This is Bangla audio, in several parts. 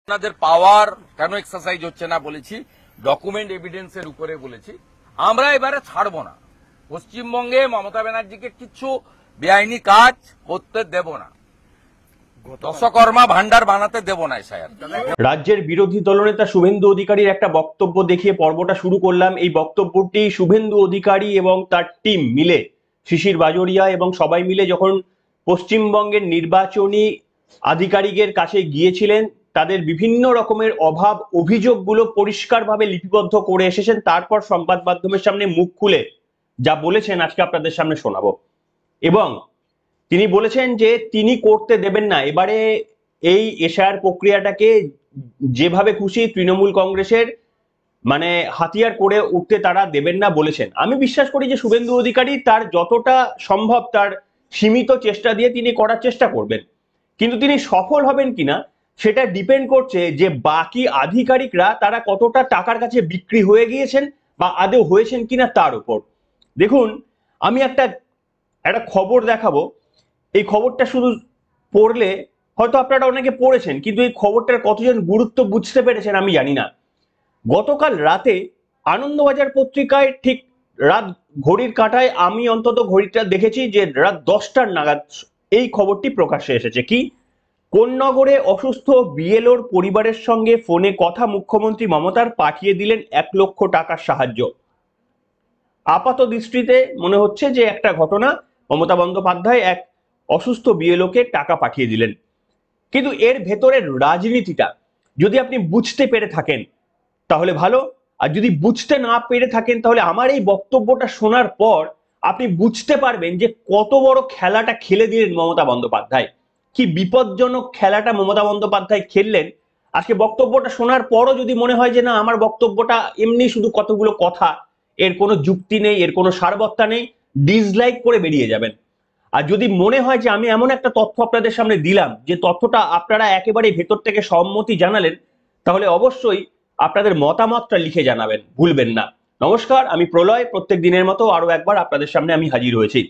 আপনাদের পাওয়ার কেন এক্সারসাইজ হচ্ছে না বলেছি, ডকুমেন্ট এভিডেন্সের উপরে বলেছি। আমরা এবারে ছাড়বো না, পশ্চিমবঙ্গে মমতা ব্যানার্জিকে কিছু বেআইনি কাজ করতে দেব না, দশকর্মা ভান্ডার বানাতে দেব না। রাজ্যের বিরোধী দলনেতা শুভেন্দু অধিকারীর একটা বক্তব্য দেখিয়ে পর্বটা শুরু করলাম। এই বক্তব্যটি শুভেন্দু অধিকারী এবং তার টিম মিলে, শিশির বাজোরিয়া এবং সবাই মিলে যখন পশ্চিমবঙ্গের নির্বাচনী আধিকারিকের কাছে গিয়েছিলেন, তাদের বিভিন্ন রকমের অভাব অভিযোগগুলো পরিষ্কারভাবে লিপিবদ্ধ করে এসেছেন। তারপর সংবাদ মাধ্যমের সামনে মুখ খুলে যা বলেছেন আজকে আপনাদের সামনে শোনাবো। এবং তিনি বলেছেন যে তিনি করতে দেবেন না এবারে এই এসআইআর প্রক্রিয়াটাকে যেভাবে খুশি তৃণমূল কংগ্রেসের হাতিয়ার করে উঠতে তারা দেবেন না বলেছেন। আমি বিশ্বাস করি যে শুভেন্দু অধিকারী তার যতটা সম্ভব তার সীমিত চেষ্টা দিয়ে তিনি করার চেষ্টা করবেন, কিন্তু তিনি সফল হবেন কিনা সেটা ডিপেন্ড করছে যে বাকি আধিকারিকরা তারা কতটা টাকার কাছে বিক্রি হয়ে গিয়েছেন বা আদৌ হয়েছেন কিনা তার উপর। দেখুন, আমি একটা খবর দেখাবো। এই খবরটা শুধু পড়লে হয়তো আপনারা অনেকে পড়েছেন, কিন্তু এই খবরটার কতজন গুরুত্ব বুঝতে পেরেছেন আমি জানি না। গতকাল রাতে আনন্দবাজার পত্রিকায় ঠিক রাত ঘড়ির কাঁটায় আমি অন্তত ঘড়িটা দেখেছি যে রাত 10টার নাগাদ এই খবরটি প্রকাশ্যে এসেছে। কি, কোন্নগরে অসুস্থ বিএলওর পরিবারের সঙ্গে ফোনে কথা মুখ্যমন্ত্রী মমতার, পাঠিয়ে দিলেন 1 লক্ষ টাকার সাহায্য। আপাত দৃষ্টিতে মনে হচ্ছে যে একটা ঘটনা, মমতা বন্দ্যোপাধ্যায় এক অসুস্থ বিএলওকে টাকা পাঠিয়ে দিলেন, কিন্তু এর ভেতরের রাজনীতিটা যদি আপনি বুঝতে পেরে থাকেন তাহলে ভালো, আর যদি বুঝতে না পেরে থাকেন তাহলে আমার এই বক্তব্যটা শোনার পর আপনি বুঝতে পারবেন যে কত বড় খেলাটা খেলে দিলেন মমতা বন্দ্যোপাধ্যায়, কি বিপজ্জনক খেলাটা মমতা বন্দ্যোপাধ্যায় খেললেন। আজকে বক্তব্যটা শোনার পরও যদি মনে হয় যে না, আমার বক্তব্যটা এমনি শুধু কতগুলো কথা, এর কোনো যুক্তি নেই, এর কোনো সারবত্তা নেই, ডিসলাইক করে বেরিয়ে যাবেন। আর যদি মনে হয় যে আমি এমন একটা তথ্য আপনাদের সামনে দিলাম যে তথ্যটা আপনারা একেবারে ভেতর থেকে সম্মতি জানালেন, তাহলে অবশ্যই আপনাদের মতামতটা লিখে জানাবেন, ভুলবেন না। নমস্কার, আমি প্রলয়। প্রত্যেক দিনের মতো আরো একবার আপনাদের সামনে আমি হাজির হয়েছি।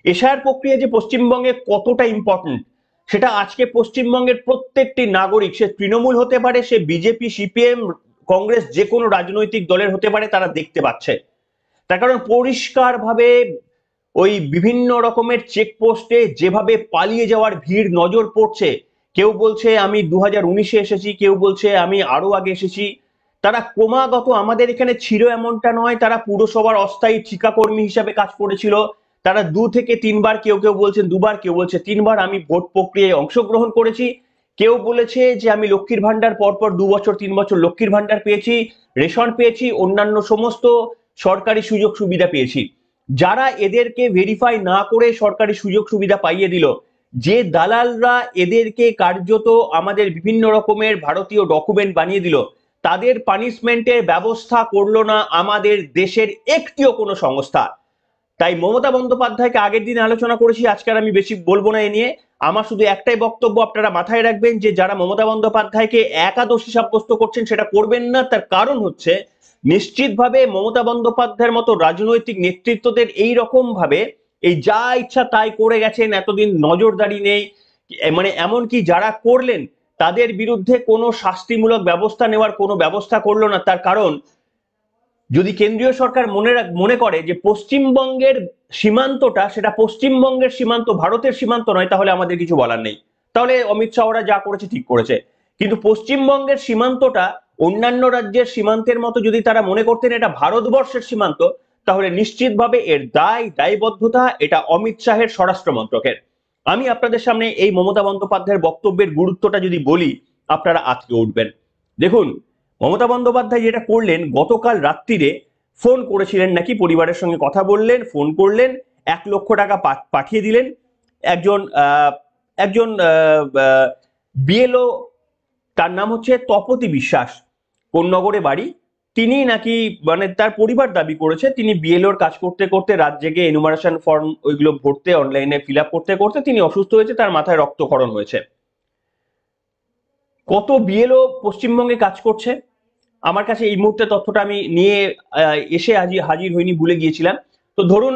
এসআইআর প্রক্রিয়া যে পশ্চিমবঙ্গে কতটা ইম্পর্টেন্ট সেটা আজকে পশ্চিমবঙ্গের প্রত্যেকটি নাগরিক, সে তৃণমূল হতে পারে, সে বিজেপি, সিপিএম, কংগ্রেস, যে কোনো রাজনৈতিক দলের হতে পারে, তারা দেখতে পাচ্ছে। তার কারণ পরিষ্কারভাবে ওই বিভিন্ন রকমের চেকপোস্টে যেভাবে পালিয়ে যাওয়ার ভিড় নজর পড়ছে। কেউ বলছে আমি 2019-এ এসেছি, কেউ বলছে আমি আরো আগে এসেছি। তারা ক্রমাগত আমাদের এখানে ছিল এমনটা নয়, তারা পুরসভার অস্থায়ী ঠিকাকর্মী হিসাবে কাজ করেছিল। তারা 2 থেকে 3 বার, কেউ কেউ বলছেন 2 বার, কেউ বলছে 3 বার আমি ভোট প্রক্রিয়ায় অংশগ্রহণ করেছি। কেউ বলেছে যে আমি লক্ষ্মীর ভান্ডার পরপর 2 বছর 3 বছর লক্ষ্মীর ভান্ডার পেয়েছি, রেশন পেয়েছি, অন্যান্য সমস্ত সরকারি সুযোগ সুবিধা পেয়েছি। যারা এদেরকে ভেরিফাই না করে সরকারি সুযোগ সুবিধা পাইয়ে দিল, যে দালালরা এদেরকে কার্যত আমাদের বিভিন্ন রকমের ভারতীয় ডকুমেন্ট বানিয়ে দিল, তাদের পানিশমেন্টের ব্যবস্থা করলো না আমাদের দেশের একটিও কোনো সংস্থা। তাই মমতা বন্দ্যোপাধ্যায়কে আগের দিন আলোচনা করেছি, আজকে আমি বেশি বলবো না এ নিয়ে। আমার শুধু একটাই বক্তব্য, আপনারা মাথায় রাখবেন যে যারা মমতা বন্দ্যোপাধ্যায়কে একাদোষী সাব্যস্ত করছেন সেটা করবেন না। তার কারণ হচ্ছে নিশ্চিতভাবে মমতা বন্দ্যোপাধ্যায়ের মতো রাজনৈতিক নেতৃত্বদের এই রকম ভাবে এই যা ইচ্ছা তাই করে গেছেন, এতদিন নজরদারি নেই, এমনকি যারা করলেন তাদের বিরুদ্ধে কোনো শাস্তিমূলক ব্যবস্থা নেওয়ার কোনো ব্যবস্থা করলো না। তার কারণ যদি কেন্দ্রীয় সরকার মনে করে যে পশ্চিমবঙ্গের সীমান্তটা সেটা পশ্চিমবঙ্গের সীমান্ত, ভারতের সীমান্ত নয়, তাহলে আমাদের কিছু বলার নেই। তাহলে অমিত শাহ ওরা যা করেছে ঠিক করেছে। কিন্তু পশ্চিমবঙ্গের সীমান্তটা অন্যান্য রাজ্যের সীমান্তের মতো যদি তারা মনে করতেন এটা ভারতবর্ষের সীমান্ত, তাহলে নিশ্চিতভাবে এর দায়বদ্ধতা এটা অমিত শাহের স্বরাষ্ট্র মন্ত্রকের। আমি আপনাদের সামনে এই মমতা বন্দ্যোপাধ্যায়ের বক্তব্যের গুরুত্বটা যদি বলি, আপনারা আটকে উঠবেন। দেখুন, মমতা বন্দ্যোপাধ্যায় যেটা করলেন, গতকাল রাত্রিরে ফোন করেছিলেন নাকি, পরিবারের সঙ্গে কথা বললেন, ফোন করলেন, 1 লক্ষ টাকা পাঠিয়ে দিলেন। একজন বিএলও, তার নাম হচ্ছে তপতি বিশ্বাস, কোন্নগরে বাড়ি। তিনি নাকি তার পরিবার দাবি করেছে তিনি বিএলওর কাজ করতে করতে রাত জেগে এনুমারেশন ফর্ম ওইগুলো ভরতে, অনলাইনে ফিল আপ করতে করতে তিনি অসুস্থ হয়েছে, তার মাথায় রক্তক্ষরণ হয়েছে। কত বিএলও পশ্চিমবঙ্গে কাজ করছে আমার কাছে এই মুহূর্তে তথ্যটা আমি নিয়ে এসে হাজির হইনি, ভুলে গিয়েছিলাম। তো ধরুন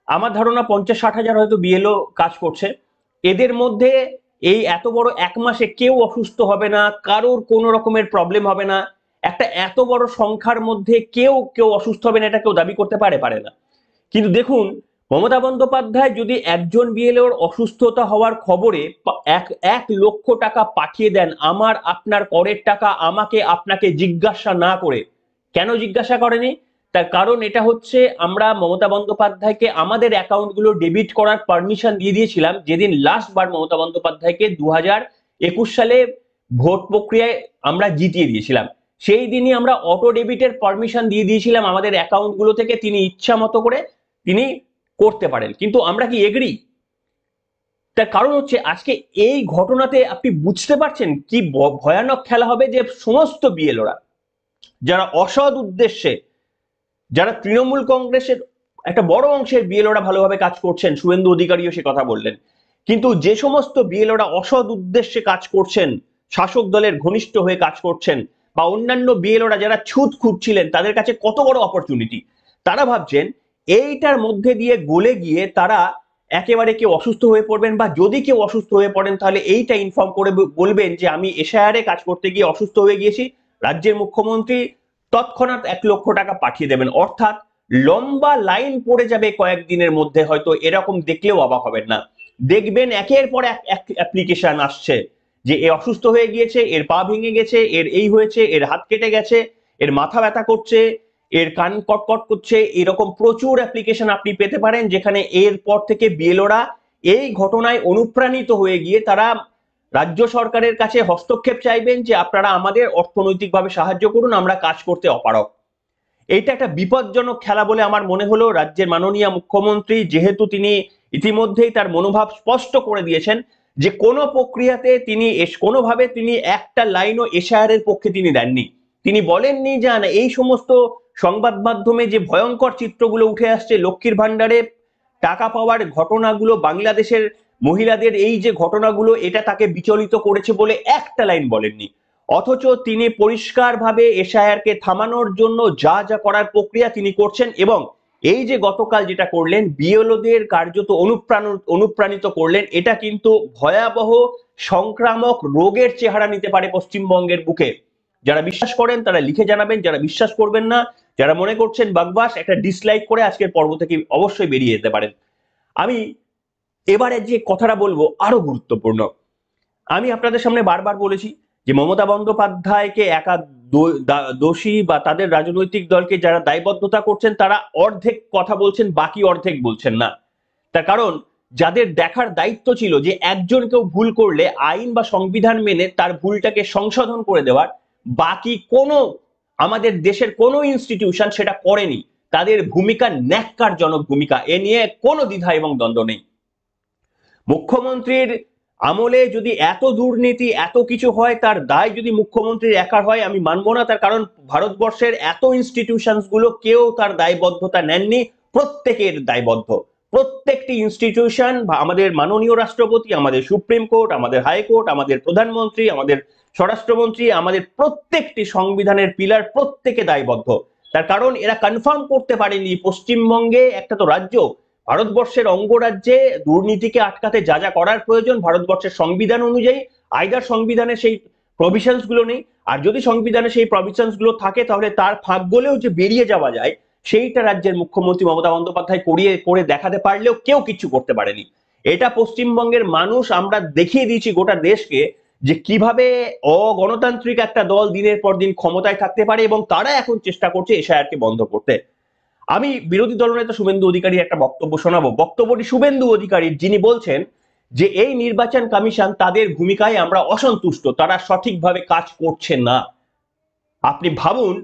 আমার ধারণা 50-60 হাজার হয়তো বিএলও কাজ করছে। এদের মধ্যে এই এত বড় 1 মাসে কেউ অসুস্থ হবে না, কারোর কোনো রকমের প্রবলেম হবে না, একটা এত বড় সংখ্যার মধ্যে কেউ কেউ অসুস্থ হবে না, এটা কেউ দাবি করতে পারে? পারে না। কিন্তু দেখুন, মমতা বন্দ্যোপাধ্যায় যদি একজন বিএলওর অসুস্থতা হওয়ার খবরে 1 লক্ষ টাকা পাঠিয়ে দেন, আমার আপনার করের টাকা, আমাকে আপনাকে জিজ্ঞাসা না করে, কেন জিজ্ঞাসা করেনি? তার কারণ এটা হচ্ছে, আমরা মমতা বন্দ্যোপাধ্যায়কে আমাদের অ্যাকাউন্টগুলো ডেবিট করার পারমিশন দিয়ে দিয়েছিলাম যেদিন লাস্ট বার মমতা বন্দ্যোপাধ্যায়কে 2021 সালে ভোট প্রক্রিয়ায় আমরা জিতিয়ে দিয়েছিলাম। সেই দিনই আমরা অটো ডেবিটের পারমিশন দিয়ে দিয়েছিলাম আমাদের অ্যাকাউন্টগুলো থেকে, তিনি ইচ্ছা মতো করে তিনি করতে পারেন। কিন্তু আমরা কি এগ্রি? তার কারণ হচ্ছে, আজকে এই ঘটনাতে আপনি বুঝতে পারছেন কি ভয়ানক খেলা হবে, যে সমস্ত বিএলওরা যারা অসৎ উদ্দেশ্যে, যারা তৃণমূল কংগ্রেসের একটা বড় অংশের বিএলওরা ভালোভাবে কাজ করছেন, শুভেন্দু অধিকারীও সে কথা বললেন, কিন্তু যে সমস্ত বিএলওরা অসৎ উদ্দেশ্যে কাজ করছেন, শাসক দলের ঘনিষ্ঠ হয়ে কাজ করছেন, বা অন্যান্য বিএলওরা যারা ছুত খুঁজছিলেন, তাদের কাছে কত বড় অপরচুনিটি। তারা ভাবছেন এইটার মধ্যে দিয়ে গলে গিয়ে তারা একেবারে কেউ অসুস্থ হয়ে পড়বেন, বা যদি কেউ অসুস্থ হয়ে পড়েন তাহলে এইটা ইনফর্ম করে বলবেন যে আমি এসআইআর কাজ করতে গিয়ে অসুস্থ হয়ে গিয়েছি, রাজ্যের মুখ্যমন্ত্রী তৎক্ষণাৎ 1 লক্ষ টাকা পাঠিয়ে দেবেন। অর্থাৎ লম্বা লাইন পড়ে যাবে কয়েকদিনের মধ্যে, হয়তো এরকম দেখলেও অবাক হবেন না। দেখবেন একের পর এক অ্যাপ্লিকেশন আসছে যে এ অসুস্থ হয়ে গিয়েছে, এর পা ভেঙে গেছে, এর এই হয়েছে, এর হাত কেটে গেছে, এর মাথা ব্যথা করছে, এর কান কটকট করছে, এরকম প্রচুর অ্যাপ্লিকেশন আপনি পেতে পারেন, যেখানে এরপর থেকে বিএলওরা এই ঘটনায় অনুপ্রাণিত হয়ে গিয়ে তারা রাজ্য সরকারের কাছে হস্তক্ষেপ চাইবেন যে আপনারা আমাদের অর্থনৈতিকভাবে সাহায্য করুন, আমরা কাজ করতে অপারগ। এইটা একটা বিপজ্জনক খেলা বলে আমার মনে হলো। রাজ্যের মাননীয় মুখ্যমন্ত্রী যেহেতু তিনি ইতিমধ্যেই তার মনোভাব স্পষ্ট করে দিয়েছেন যে কোনো প্রক্রিয়াতে তিনি কোনোভাবে তিনি একটা লাইনও এসআইআর এর পক্ষে তিনি দেননি। তিনি বলেননি যে না, এই সমস্ত সংবাদ মাধ্যমে যে ভয়ঙ্কর চিত্রগুলো উঠে আসছে, লক্ষ্মীর ভান্ডারে টাকা পাওয়ার ঘটনাগুলো, বাংলাদেশের মহিলাদের এই যে ঘটনাগুলো, এটা তাকে বিচলিত করেছে বলে একটা লাইন বলেননি। অথচ তিনি পরিষ্কারভাবে এসআইআর কে থামানোর জন্য যা যা করার প্রক্রিয়া তিনি করছেন, এবং এই যে গতকাল যেটা করলেন, বিএলওদের কার্যত অনুপ্রাণিত করলেন, এটা কিন্তু ভয়াবহ সংক্রামক রোগের চেহারা নিতে পারে পশ্চিমবঙ্গের বুকে। যারা বিশ্বাস করেন তারা লিখে জানাবেন, যারা বিশ্বাস করবেন না, যারা মনে করছেন বাকবাস, একটা ডিসলাইক করে আজকের পর্ব থেকে অবশ্যই বেরিয়ে যেতে পারেন। আমি এবারে যে কথাটা বলবো আরো গুরুত্বপূর্ণ। আমি আপনাদের সামনে বারবার বলেছি যে মমতা বন্দ্যোপাধ্যায়কে একা দোষী বা তাদের রাজনৈতিক দলকে যারা দায়বদ্ধতা করছেন তারা অর্ধেক কথা বলছেন, বাকি অর্ধেক বলছেন না। তার কারণ যাদের দেখার দায়িত্ব ছিল যে একজন কেউ ভুল করলে আইন বা সংবিধান মেনে তার ভুলটাকে সংশোধন করে দেওয়ার, বাকি কোনো আমাদের দেশের কোনো ইনস্টিটিউশন সেটা করেনি। তাদের ভূমিকা ন্যাক্কারজনক ভূমিকা, এ নিয়ে কোনো দ্বিধা এবং দ্বন্দ্ব নেই। মুখ্যমন্ত্রীর আমলে যদি এত দুর্নীতি, এত কিছু হয়, তার দায় যদি মুখ্যমন্ত্রীর একার হয়, আমি মানবো না। তার কারণ ভারতবর্ষের এত ইনস্টিটিউশনস গুলো কেউ তার দায়বদ্ধতা নেননি, প্রত্যেকের দায়বদ্ধ। প্রত্যেকটি ইনস্টিটিউশন, আমাদের মাননীয় রাষ্ট্রপতি, আমাদের সুপ্রিম কোর্ট, আমাদের হাইকোর্ট, আমাদের প্রধানমন্ত্রী, আমাদের স্বরাষ্ট্রমন্ত্রী, আমাদের প্রত্যেকটি সংবিধানের পিলার, প্রত্যেকে দায়বদ্ধ। তার কারণ এরা কনফার্ম করতে পারেনি পশ্চিমবঙ্গে, একটা তো রাজ্য, ভারতবর্ষের অঙ্গরাজ্যে দুর্নীতিকে আটকাতে যা যা করার প্রয়োজন ভারতবর্ষের সংবিধান অনুযায়ী, আইদার সংবিধানে সেই প্রভিশনস গুলো নেই, আর যদি সংবিধানে সেই প্রভিশনস গুলো থাকে তাহলে তার ফাঁক গলেও যে বেরিয়ে যাওয়া যায়, সেইটা রাজ্যের মুখ্যমন্ত্রী মমতা বন্দ্যোপাধ্যায় করে দেখাতে পারলেও কেউ কিছু করতে পারেনি। এটা পশ্চিমবঙ্গের মানুষ, আমরা দেখিয়ে দিয়েছি গোটা দেশকে যে কিভাবে অগণতান্ত্রিক একটা দল দিনের পর দিন ক্ষমতায় থাকতে পারে, এবং তারা এখন চেষ্টা করছে এসআইআর কে বন্ধ করতে। আমি বিরোধী দলনেতা শুভেন্দু অধিকারীর একটা বক্তব্য শোনাবো। বক্তব্যটি শুভেন্দু অধিকারীর, যিনি বলছেন যে এই নির্বাচন কমিশন, তাদের ভূমিকায় আমরা অসন্তুষ্ট, তারা সঠিকভাবে কাজ করছে না। আপনি ভাবুন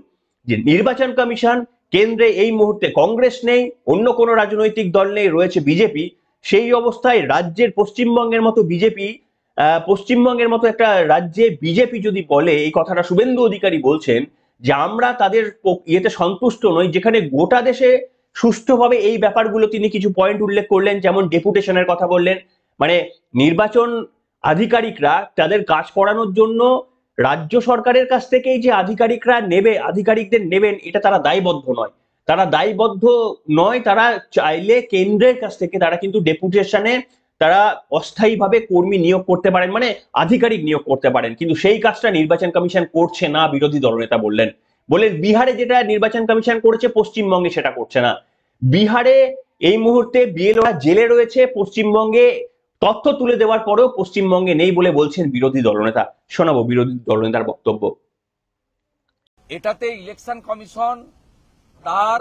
যে নির্বাচন কমিশন, কেন্দ্রে এই মুহূর্তে কংগ্রেস নেই, অন্য কোনো রাজনৈতিক দল নেই, রয়েছে বিজেপি। সেই অবস্থায় রাজ্যের পশ্চিমবঙ্গের মতো পশ্চিমবঙ্গের মতো একটা রাজ্যে বিজেপি যদি বলে, এই কথাটা শুভেন্দু অধিকারী বলছেন যে আমরা তাদের ইয়েতে সন্তুষ্ট নই, যেখানে গোটা দেশে সুষ্ঠুভাবে এই ব্যাপারগুলো, তিনি কিছু পয়েন্ট উল্লেখ করলেন, যেমন ডেপুটেশনের কথা বললেন, মানে নির্বাচন আধিকারিকরা তাদের কাজ করানোর জন্য রাজ্য সরকারের কাছ থেকেই যে আধিকারিকদের নেবেন, এটা তারা দায়বদ্ধ নয়। তারা দায়বদ্ধ নয়, তারা চাইলে কেন্দ্রের কাছ থেকে তারা কিন্তু ডেপুটেশনে তারা অস্থায়ীভাবে কর্মী নিয়োগ করতে পারেন, মানে আধিকারিক নিয়োগ করতে পারেন, কিন্তু সেই কাজটা নির্বাচন কমিশন করছে না, বিরোধী দলনেতা বললেন। বিহারে যেটা নির্বাচন কমিশন করেছে পশ্চিমবঙ্গে সেটা করছে না। বিহারে এই মুহূর্তে বিএলওরা জেলে রয়েছে, পশ্চিমবঙ্গে তথ্য তুলে দেওয়ার পরেও পশ্চিমবঙ্গে নেই বলে বলছেন বিরোধী দলনেতা। শোনাবো বিরোধী দলনেতার বক্তব্য। এটাতে ইলেকশন কমিশন তার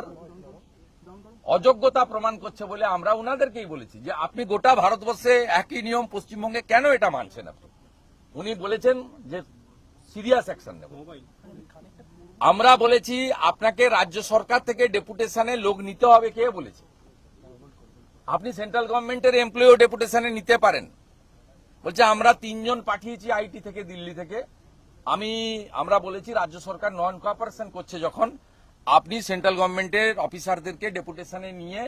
অযোগ্যতা প্রমাণ করছে বলে আমরা ওনাদেরকেই বলেছি যে আপনি গোটা ভারতবর্ষে একই নিয়ম, পশ্চিমবঙ্গে কেন এটা মানছেন আপনি? উনি বলেছেন যে সিরিয়াস অ্যাকশন নেব। আমরা বলেছি আপনাকে রাজ্য সরকার থেকে ডেপুটেশনে লোক নিতে হবে, কে বলেছে? আপনি সেন্ট্রাল গভর্নমেন্টের এমপ্লয়িও ডেপুটেশনে নিতে পারেন। বলছে আমরা 3 জন পাঠিয়েছি আইটি থেকে, দিল্লি থেকে। আমরা বলেছি রাজ্য সরকার নন কোঅপারেশন করছে যখন, আপনি সেন্ট্রাল গভর্নমেন্টের অফিসারদেরকে ডেপুটেশনে নিয়ে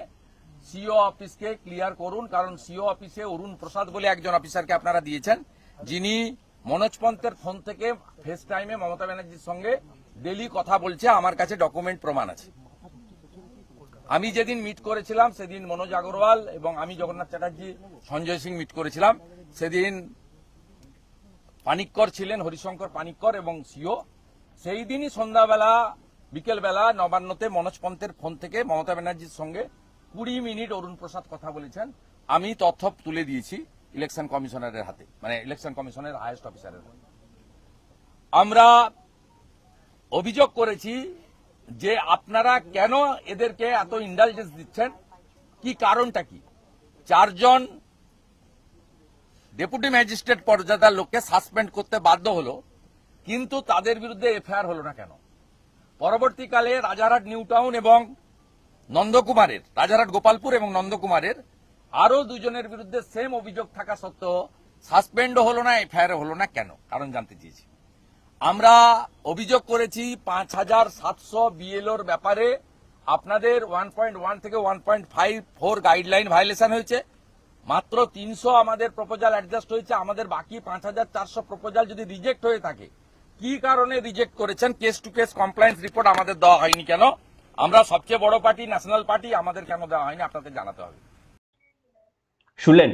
সিও অফিসকে ক্লিয়ার করুন, কারণ সিও অফিসে অরুণ প্রসাদ বলে একজন অফিসারকে আপনারা দিয়েছেন, যিনি মনোজ পন্থের ফোন থেকে ফেস টাইমে মমতা ব্যানার্জির সঙ্গে ডেলি কথা বলছে। আমার কাছে ডকুমেন্ট প্রমাণ আছে। আমি যেদিন মিট করেছিলাম সেদিন মনোজ আগরওয়াল এবং আমি জগন্নাথ চ্যাটার্জি, সঞ্জয় সিং মিট করেছিলাম, সেদিন পানিক্কর ছিলেন, হরিশঙ্কর পানিক্কর এবং সিও। সেই দিনই সন্ধ্যাবেলা বিকেলবেলা নবান্নতে মনোজ পন্থের ফোন থেকে মমতা ব্যানার্জির সঙ্গে 20 মিনিট অরুণ প্রসাদ কথা বলেছেন। আমি তথ্য তুলে দিয়েছি ইলেকশন কমিশনারের হাতে, মানে ইলেকশন কমিশনের হাইয়েস্ট অফিসারের হাতে। আমরা অভিযোগ করেছি যে আপনারা কেন এদেরকে এত ইন্ডালজেন্স দিচ্ছেন, কি কারণটা কি? 4 জন ডেপুটি ম্যাজিস্ট্রেট পর্যায়ের লোককে সাসপেন্ড করতে বাধ্য হলো, কিন্তু তাদের বিরুদ্ধে এফআইআর হলো না কেন? পরবর্তীকালে রাজারহাট নিউ টাউন এবং নন্দকুমারের, রাজারহাট গোপালপুর এবং নন্দকুমারের আরো 2 জনের বিরুদ্ধে সেম অভিযোগ থাকা সত্ত্বেও সাসপেন্ড হলো না, এফআইআর হলো না কেন? কারণ জানতে চেয়েছি। আমরা অভিযোগ করেছি 5700 বিএলওর ব্যাপারে আপনাদের 1.1 থেকে 1.54 গাইডলাইন ভায়োলেশন হয়েছে। মাত্র 300 আমাদের প্রপোজাল অ্যাডজাস্ট হয়েছে। আমাদের বাকি 5400 প্রপোজাল যদি রিজেক্ট হয়ে থাকে, কি কারণে রিজেক্ট করেছেন, case to case compliance report আমাদের দেওয়া হয়নি কেন? আমরা সবচেয়ে বড় পার্টি, ন্যাশনাল পার্টি, আমাদের কেন দেওয়া হয়নি আপনাদের জানাতে হবে। শুনলেন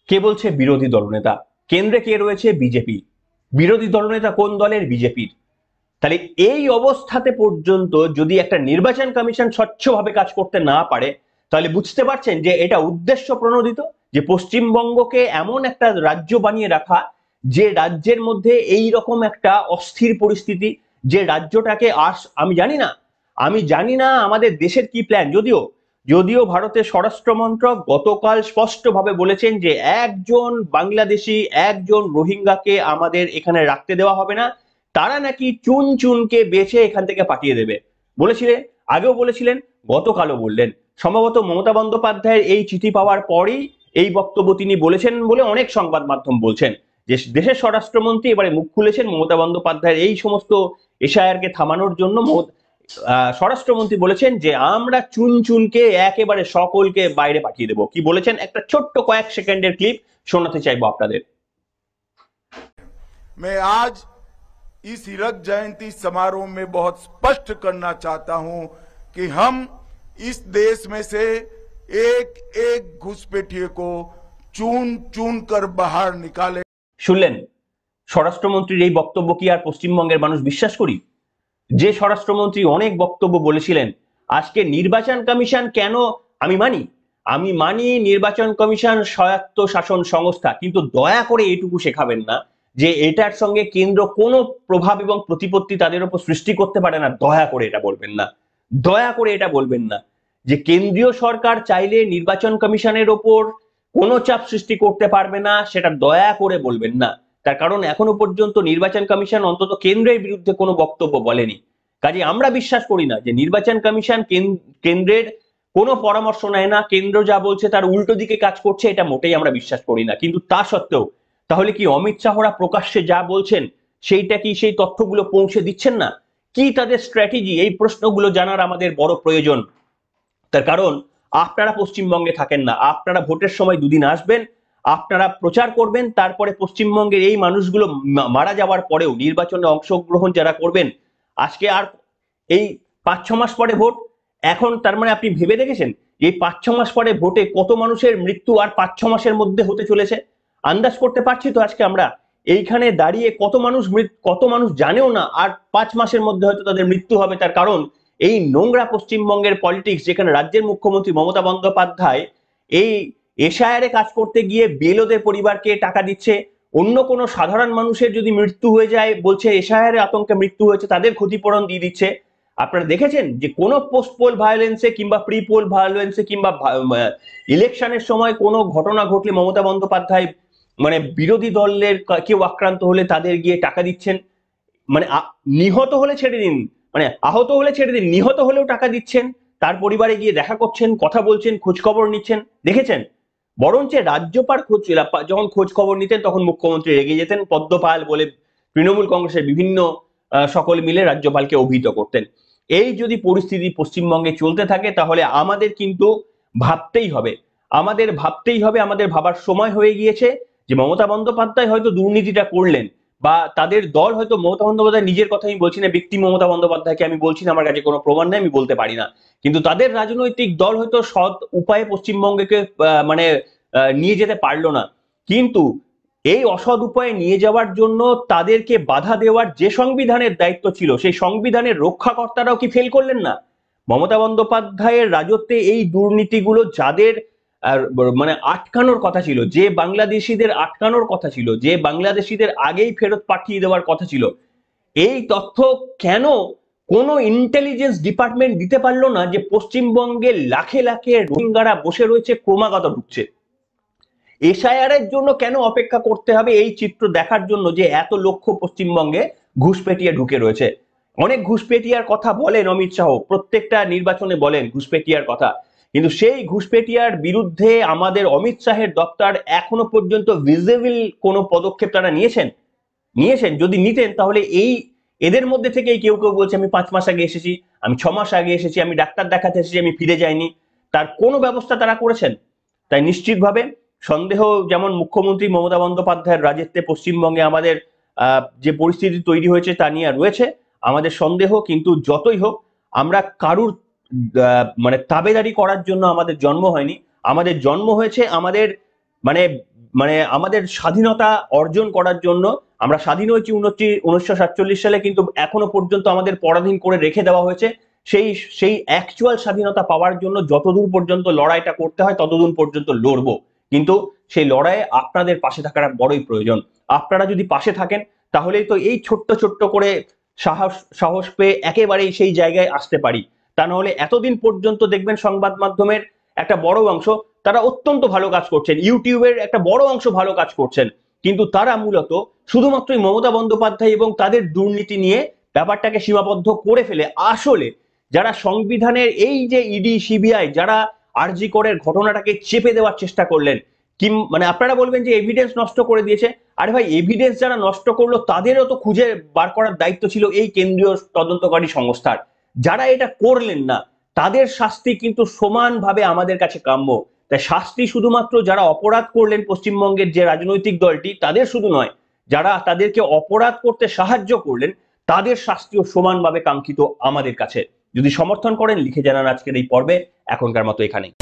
কে বলছে? বিরোধী দলনেতা। কেন্দ্রে কে রয়েছে? বিজেপি। বিরোধী দলনেতা কোন দলের? বিজেপির। তাহলে এই অবস্থাতে পর্যন্ত যদি একটা নির্বাচন কমিশন স্বচ্ছভাবে কাজ করতে না পারে, তাহলে বুঝতে পারছেন যে এটা উদ্দেশ্য প্রণোদিত, যে পশ্চিমবঙ্গকে এমন একটা রাজ্য বানিয়ে রাখা, যে রাজ্যের মধ্যে এই রকম একটা অস্থির পরিস্থিতি, যে রাজ্যটাকে আমি জানি না আমাদের দেশের কি প্ল্যান। যদিও ভারতের স্বরাষ্ট্র মন্ত্রক গতকাল স্পষ্টভাবে বলেছেন যে একজন বাংলাদেশি, একজন রোহিঙ্গাকে আমাদের এখানে রাখতে দেওয়া হবে না, তারা নাকি চুনকে বেছে এখান থেকে পাঠিয়ে দেবে বলেছিলেন। আগেও বলেছিলেন, গতকালও বললেন। সম্ভবত মমতা বন্দ্যোপাধ্যায়ের এই চিঠি পাওয়ার পরই এই বক্তব্য তিনি বলেছেন বলে অনেক সংবাদ মাধ্যম বলছেন, যে দেশের স্বরাষ্ট্রমন্ত্রী এবারে মুখ খুলেছেন মমতা বন্দ্যোপাধ্যায়ের এই সমস্ত এসআইআরকে থামানোর জন্য। স্বরাষ্ট্রমন্ত্রী বলেছেন যে আমরা চুনকে একেবারে সকলকে বাইরে পাঠিয়ে দেব। কি বলেছেন একটা ছোট্ট কয়েক সেকেন্ডের ক্লিপ শোনাতে চাইবো আপনাদের। मैं आज इस हीरक जयंती समारोह में बहुत स्पष्ट करना चाहता हूं कि हम इस देश में से एक एक घुसपैठिए को चुन कर बाहर निकाले। শুনলেন স্বরাষ্ট্রমন্ত্রীর এই বক্তব্য কি আর পশ্চিমবঙ্গের মানুষ বিশ্বাস করি? যে স্বরাষ্ট্রমন্ত্রী অনেক বক্তব্য বলেছিলেন, আজকে নির্বাচন কমিশন কেন, আমি মানি নির্বাচন কমিশন স্বায়ত্ত শাসন সংস্থা, কিন্তু দয়া করে এটুকু শেখাবেন না যে এটার সঙ্গে কেন্দ্র কোনো প্রভাব এবং প্রতিপত্তি তাদের উপর সৃষ্টি করতে পারে না। দয়া করে এটা বলবেন না যে কেন্দ্রীয় সরকার চাইলে নির্বাচন কমিশনের ওপর কোনো চাপ সৃষ্টি করতে পারবে না, সেটা দয়া করে বলবেন না। তার কারণ এখনো পর্যন্ত নির্বাচন কমিশন অন্তত কেন্দ্রের বিরুদ্ধে কোনো বক্তব্য বলেনি। কাজে আমরা বিশ্বাস করি না যে নির্বাচন কমিশন কেন্দ্রের কোনো পরামর্শ নেয় না, কেন্দ্র যা বলছে তার উল্টো দিকে কাজ করছে, এটা মোটেই আমরা বিশ্বাস করি না। কিন্তু তা সত্ত্বেও তাহলে কি অমিত শাহরা প্রকাশ্যে যা বলছেন সেইটা কি সেই তথ্যগুলো পৌঁছে দিচ্ছেন না? কি তাদের স্ট্র্যাটেজি? এই প্রশ্নগুলো জানার আমাদের বড় প্রয়োজন। তার কারণ আপনারা পশ্চিমবঙ্গে থাকেন না, আপনারা ভোটের সময় 2 দিন আসবেন, আপনারা প্রচার করবেন, তারপরে পশ্চিমবঙ্গের এই মানুষগুলো মারা যাওয়ার পরেও নির্বাচনে অংশগ্রহণ যারা করবেন, আজকে আর এই 5-6 মাস পরে ভোট, এখন তার মানে আপনি ভেবে দেখেছেন এই 5-6 মাস পরে ভোটে কত মানুষের মৃত্যু আর 5-6 মাসের মধ্যে হতে চলেছে আন্দাজ করতে পারছি তো আজকে আমরা এইখানে দাঁড়িয়ে কত মানুষ জানেও না আর 5 মাসের মধ্যে হয়তো তাদের মৃত্যু হবে। তার কারণ এই নোংরা পশ্চিমবঙ্গের পলিটিক্স, যেখানে রাজ্যের মুখ্যমন্ত্রী মমতা বন্দ্যোপাধ্যায় এই এসআইআর কাজ করতে গিয়ে বিএলওদের পরিবারকে টাকা দিচ্ছে, অন্য কোনো সাধারণ মানুষের যদি মৃত্যু হয়ে যায় বলছে এসআইআর আতঙ্কে মৃত্যু হয়েছে, তাদের ক্ষতিপূরণ দিয়ে দিচ্ছে। আপনারা দেখেছেন যে কোনো পোস্ট পোল ভায়োলেন্সে কিংবা প্রি পোল ভায়োলেন্সে কিংবা ইলেকশনের সময় কোনো ঘটনা ঘটলে মমতা বন্দ্যোপাধ্যায় মানে বিরোধী দলের কেউ আক্রান্ত হলে তাদের গিয়ে টাকা দিচ্ছেন, মানে নিহত হলে ছেড়ে দিন, মানে আহত হলে ছেড়ে দিন, নিহত হলেও টাকা দিচ্ছেন, তার পরিবারে গিয়ে দেখা করছেন, কথা বলছেন, খোঁজ খবর নিচ্ছেন। দেখেছেন বরঞ্চ রাজ্যপাল যখন খোঁজ খবর নিতেন তখন মুখ্যমন্ত্রী রেগে যেতেন, পদ্মপাল বলে তৃণমূল কংগ্রেসের বিভিন্ন সকল মিলে রাজ্যপালকে অভিহিত করতেন। এই যদি পরিস্থিতি পশ্চিমবঙ্গে চলতে থাকে তাহলে আমাদের কিন্তু ভাবতেই হবে, আমাদের ভাবার সময় হয়ে গিয়েছে যে মমতা বন্দ্যোপাধ্যায় হয়তো দুর্নীতিটা করলেন, বা তাদের দল হয়তো, মমতা বন্দ্যোপাধ্যায় নিজের কথা আমি বলছি না, ব্যক্তি মমতা বন্দ্যোপাধ্যায়কে আমি বলছি না, আমার কাছে কোনো প্রমাণ নেই, আমি বলতে পারি না, কিন্তু তাদের রাজনৈতিক দল হয়তো সৎ উপায়ে পশ্চিমবঙ্গকে নিয়ে যেতে পারলো না। কিন্তু এই অসৎ উপায়ে নিয়ে যাওয়ার জন্য তাদেরকে বাধা দেওয়ার যে সংবিধানের দায়িত্ব ছিল, সেই সংবিধানের রক্ষাকর্তারাও কি ফেল করলেন না? মমতা বন্দ্যোপাধ্যায়ের রাজত্বে এই দুর্নীতিগুলো যাদের মানে আটকানোর কথা ছিল, যে বাংলাদেশিদের আটকানোর কথা ছিল, যে বাংলাদেশিদের আগেই ফেরত পাঠিয়ে দেওয়ার কথা ছিল, এই তথ্য কেন কোনো ইন্টেলিজেন্স ডিপার্টমেন্ট দিতে পারলো না যে পশ্চিমবঙ্গে লাখে লাখে রোহিঙ্গারা বসে রয়েছে, ক্রমাগত ঢুকছে? এসআইআর এর জন্য কেন অপেক্ষা করতে হবে এই চিত্র দেখার জন্য যে এত লক্ষ পশ্চিমবঙ্গে ঘুষপেটিয়ে ঢুকে রয়েছে? অনেক ঘুষপেটিয়ার কথা বলেন অমিত শাহ, প্রত্যেকটা নির্বাচনে বলেন ঘুষপেটিয়ার কথা, কিন্তু সেই ঘুষপেটিয়ার বিরুদ্ধে আমাদের অমিত শাহের দপ্তর এখনো পর্যন্ত ভিজিবল কোনো পদক্ষেপ তারা নিয়েছেন? যদি নিতেন তাহলে এদের মধ্যে থেকেই কেউ কেউ বলছে আমি 5 মাস আগে এসেছি, আমি 6 মাস আগে এসেছি, আমি ডাক্তার দেখাতে এসেছি, আমি ফিরে যাইনি, তার কোনো ব্যবস্থা তারা করেছেন? তাই নিশ্চিতভাবে সন্দেহ, যেমন মুখ্যমন্ত্রী মমতা বন্দ্যোপাধ্যায়ের রাজত্বে পশ্চিমবঙ্গে আমাদের যে পরিস্থিতি তৈরি হয়েছে তা নিয়ে রয়েছে আমাদের সন্দেহ। কিন্তু যতই হোক, আমরা কারুর মানে তাবেদারি করার জন্য আমাদের জন্ম হয়নি, আমাদের জন্ম হয়েছে আমাদের আমাদের স্বাধীনতা অর্জন করার জন্য। আমরা স্বাধীন হয়েছি 1947 সালে, কিন্তু এখনো পর্যন্ত আমাদের পরাধীন করে রেখে দেওয়া হয়েছে। সেই অ্যাকচুয়াল স্বাধীনতা পাওয়ার জন্য যতদূর পর্যন্ত লড়াইটা করতে হয় ততদূর পর্যন্ত লড়বো, কিন্তু সেই লড়াইয়ে আপনাদের পাশে থাকার বড়ই প্রয়োজন। আপনারা যদি পাশে থাকেন তাহলেই তো এই ছোট্ট ছোট্ট করে সাহস পেয়ে একেবারেই সেই জায়গায় আসতে পারি। তা নাহলে এতদিন পর্যন্ত দেখবেন সংবাদ মাধ্যমের একটা বড় অংশ তারা অত্যন্ত ভালো কাজ করছেন, ইউটিউবের একটা বড় অংশ ভালো কাজ করছেন, কিন্তু তারা মূলত শুধুমাত্রই মমতা বন্দ্যোপাধ্যায় এবং তাদের দুর্নীতি নিয়ে ব্যাপারটাকে সীমাবদ্ধ করে ফেলে আসলে যারা সংবিধানের এই যে ইডি সিবিআই যারা আরজি করের ঘটনাটাকে চেপে দেওয়ার চেষ্টা করলেন, আপনারা বলবেন যে এভিডেন্স নষ্ট করে দিয়েছে। আরে ভাই, এভিডেন্স যারা নষ্ট করলো তাদেরও তো খুঁজে বার করার দায়িত্ব ছিল এই কেন্দ্রীয় তদন্তকারী সংস্থার। যারা এটা করলেন না তাদের শাস্তি কিন্তু সমানভাবে আমাদের কাছে কাম্য। তাই শাস্তি শুধুমাত্র যারা অপরাধ করলেন পশ্চিমবঙ্গের যে রাজনৈতিক দলটি তাদের শুধু নয়, যারা তাদেরকে অপরাধ করতে সাহায্য করলেন তাদের শাস্তিও সমানভাবে কাঙ্ক্ষিত আমাদের কাছে। যদি সমর্থন করেন লিখে জানান আজকের এই পর্বে। এখনকার মতো এখানেই।